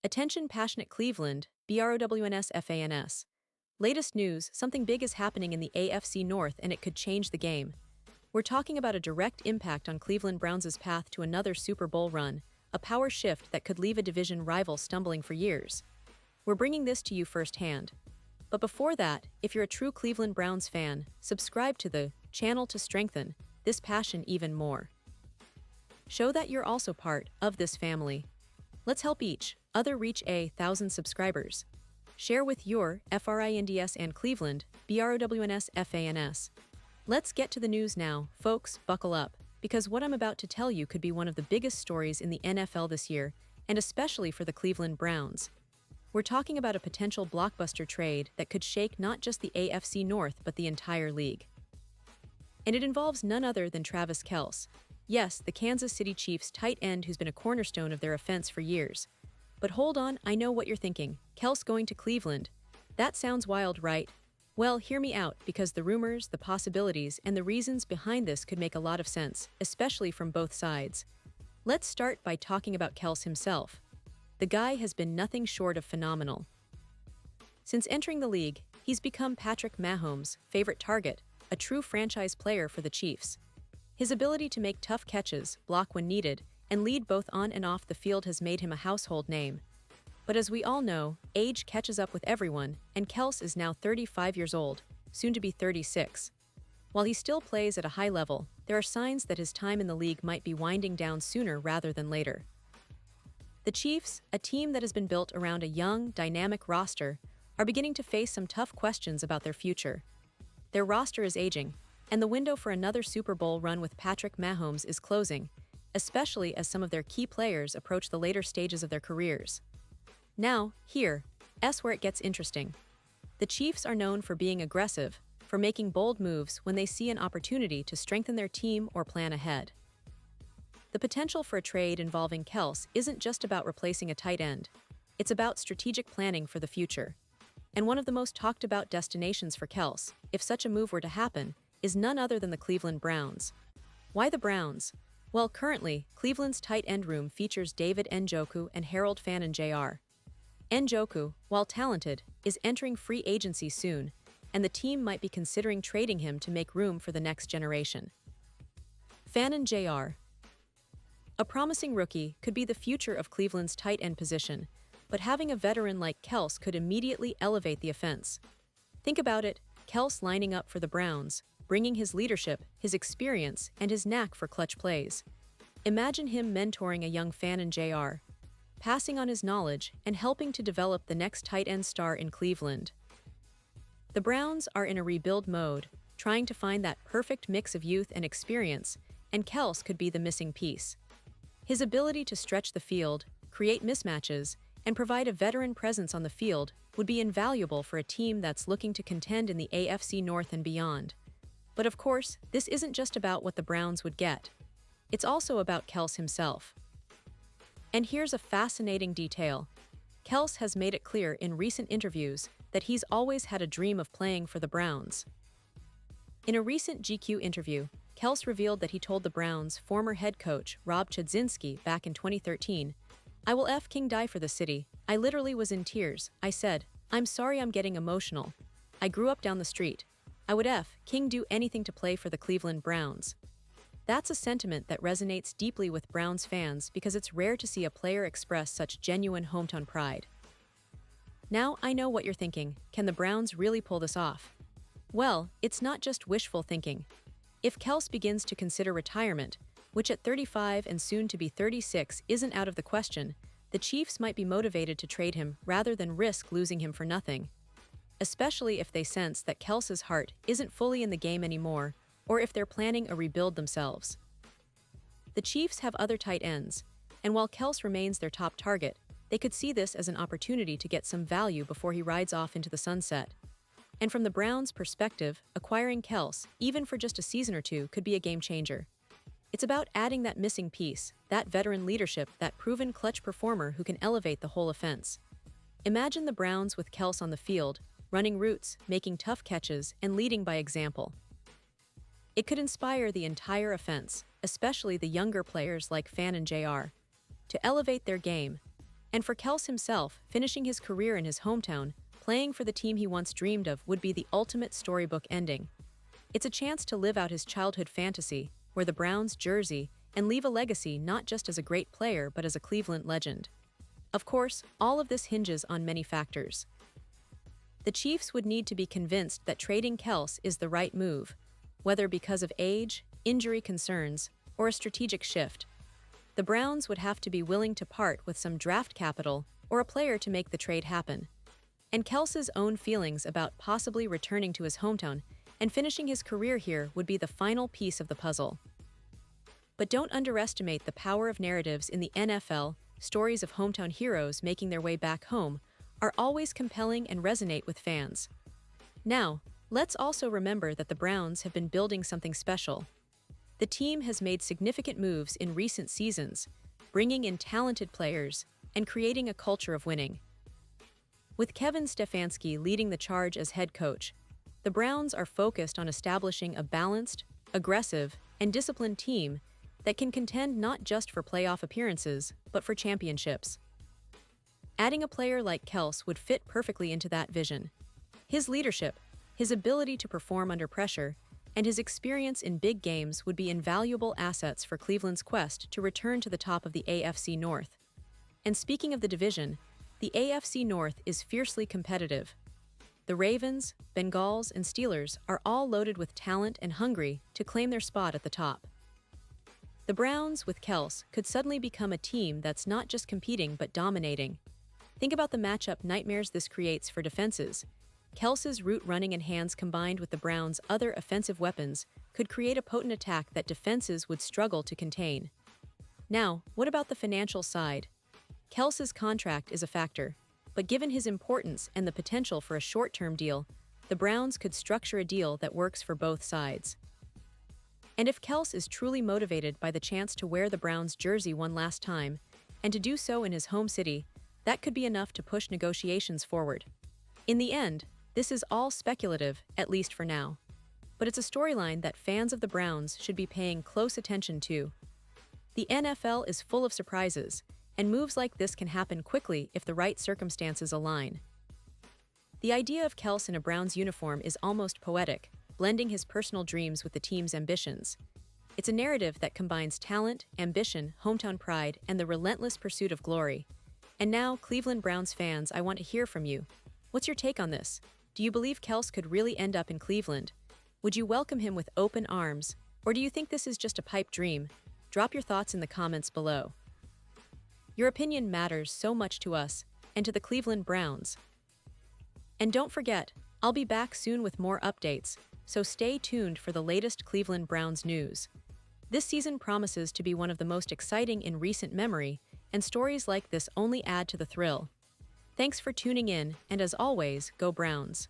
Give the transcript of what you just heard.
Attention passionate Cleveland, BROWNS. Latest news, something big is happening in the AFC North and it could change the game. We're talking about a direct impact on Cleveland Browns' path to another Super Bowl run, a power shift that could leave a division rival stumbling for years. We're bringing this to you firsthand. But before that, if you're a true Cleveland Browns fan, subscribe to the channel to strengthen this passion even more. Show that you're also part of this family. Let's help each other reach 1,000 subscribers. Share with your FRINDS and Cleveland, BROWNS. Let's get to the news now, folks, buckle up, because what I'm about to tell you could be one of the biggest stories in the NFL this year, and especially for the Cleveland Browns. We're talking about a potential blockbuster trade that could shake not just the AFC North but the entire league. And it involves none other than Travis Kelce. Yes, the Kansas City Chiefs tight end who's been a cornerstone of their offense for years. But hold on, I know what you're thinking. Kelce going to Cleveland. That sounds wild, right? Well, hear me out, because the rumors, the possibilities, and the reasons behind this could make a lot of sense, especially from both sides. Let's start by talking about Kelce himself. The guy has been nothing short of phenomenal. Since entering the league, he's become Patrick Mahomes' favorite target, a true franchise player for the Chiefs. His ability to make tough catches, block when needed, and lead both on and off the field has made him a household name. But as we all know, age catches up with everyone, and Kelce is now 35 years old, soon to be 36. While he still plays at a high level, there are signs that his time in the league might be winding down sooner rather than later. The Chiefs, a team that has been built around a young, dynamic roster, are beginning to face some tough questions about their future. Their roster is aging, and the window for another Super Bowl run with Patrick Mahomes is closing, especially as some of their key players approach the later stages of their careers. Now, here's where it gets interesting. The Chiefs are known for being aggressive, for making bold moves when they see an opportunity to strengthen their team or plan ahead. The potential for a trade involving Kelce isn't just about replacing a tight end. It's about strategic planning for the future. And one of the most talked about destinations for Kelce, if such a move were to happen, is none other than the Cleveland Browns. Why the Browns? Well, currently, Cleveland's tight end room features David Njoku and Harold Fannin Jr. Njoku, while talented, is entering free agency soon, and the team might be considering trading him to make room for the next generation. Fannin Jr., a promising rookie, could be the future of Cleveland's tight end position, but having a veteran like Kelce could immediately elevate the offense. Think about it, Kelce lining up for the Browns, bringing his leadership, his experience, and his knack for clutch plays. Imagine him mentoring a young Fannin Jr., passing on his knowledge and helping to develop the next tight end star in Cleveland. The Browns are in a rebuild mode, trying to find that perfect mix of youth and experience, and Kelce could be the missing piece. His ability to stretch the field, create mismatches, and provide a veteran presence on the field would be invaluable for a team that's looking to contend in the AFC North and beyond. But of course, this isn't just about what the Browns would get. It's also about Kelce himself. And here's a fascinating detail. Kelce has made it clear in recent interviews that he's always had a dream of playing for the Browns. In a recent GQ interview, Kelce revealed that he told the Browns' former head coach, Rob Chudzinski, back in 2013, "I will King die for the city. I literally was in tears. I said, I'm sorry I'm getting emotional. I grew up down the street. I would King do anything to play for the Cleveland Browns." That's a sentiment that resonates deeply with Browns fans because it's rare to see a player express such genuine hometown pride. Now, I know what you're thinking. Can the Browns really pull this off? Well, it's not just wishful thinking. If Kelce begins to consider retirement, which at 35 and soon to be 36 isn't out of the question, the Chiefs might be motivated to trade him rather than risk losing him for nothing. Especially if they sense that Kelce's heart isn't fully in the game anymore, or if they're planning a rebuild themselves. The Chiefs have other tight ends, and while Kelce remains their top target, they could see this as an opportunity to get some value before he rides off into the sunset. And from the Browns' perspective, acquiring Kelce, even for just a season or two, could be a game changer. It's about adding that missing piece, that veteran leadership, that proven clutch performer who can elevate the whole offense. Imagine the Browns with Kelce on the field, running routes, making tough catches, and leading by example. It could inspire the entire offense, especially the younger players like Fannin Jr., to elevate their game. And for Kelce himself, finishing his career in his hometown, playing for the team he once dreamed of would be the ultimate storybook ending. It's a chance to live out his childhood fantasy, wear the Browns jersey, and leave a legacy not just as a great player but as a Cleveland legend. Of course, all of this hinges on many factors. The Chiefs would need to be convinced that trading Kelce is the right move, whether because of age, injury concerns, or a strategic shift. The Browns would have to be willing to part with some draft capital or a player to make the trade happen. And Kelce's own feelings about possibly returning to his hometown and finishing his career here would be the final piece of the puzzle. But don't underestimate the power of narratives in the NFL. Stories of hometown heroes making their way back home are always compelling and resonate with fans. Now, let's also remember that the Browns have been building something special. The team has made significant moves in recent seasons, bringing in talented players and creating a culture of winning. With Kevin Stefanski leading the charge as head coach, the Browns are focused on establishing a balanced, aggressive, and disciplined team that can contend not just for playoff appearances, but for championships. Adding a player like Kelce would fit perfectly into that vision. His leadership, his ability to perform under pressure, and his experience in big games would be invaluable assets for Cleveland's quest to return to the top of the AFC North. And speaking of the division, the AFC North is fiercely competitive. The Ravens, Bengals, and Steelers are all loaded with talent and hungry to claim their spot at the top. The Browns, with Kelce, could suddenly become a team that's not just competing but dominating. Think about the matchup nightmares this creates for defenses. Kelce's route running and hands combined with the Browns' other offensive weapons could create a potent attack that defenses would struggle to contain. Now, what about the financial side? Kelce's contract is a factor, but given his importance and the potential for a short-term deal, the Browns could structure a deal that works for both sides. And if Kelce is truly motivated by the chance to wear the Browns jersey one last time, and to do so in his home city, that could be enough to push negotiations forward. In the end, this is all speculative, at least for now. But it's a storyline that fans of the Browns should be paying close attention to. The NFL is full of surprises, and moves like this can happen quickly if the right circumstances align. The idea of Kelce in a Browns uniform is almost poetic, blending his personal dreams with the team's ambitions. It's a narrative that combines talent, ambition, hometown pride, and the relentless pursuit of glory. And now, Cleveland Browns fans, I want to hear from you. What's your take on this? Do you believe Kelce could really end up in Cleveland? Would you welcome him with open arms, or do you think this is just a pipe dream? Drop your thoughts in the comments below. Your opinion matters so much to us and to the Cleveland Browns. And don't forget, I'll be back soon with more updates, so stay tuned for the latest Cleveland Browns news. This season promises to be one of the most exciting in recent memory, and stories like this only add to the thrill. Thanks for tuning in, and as always, go Browns.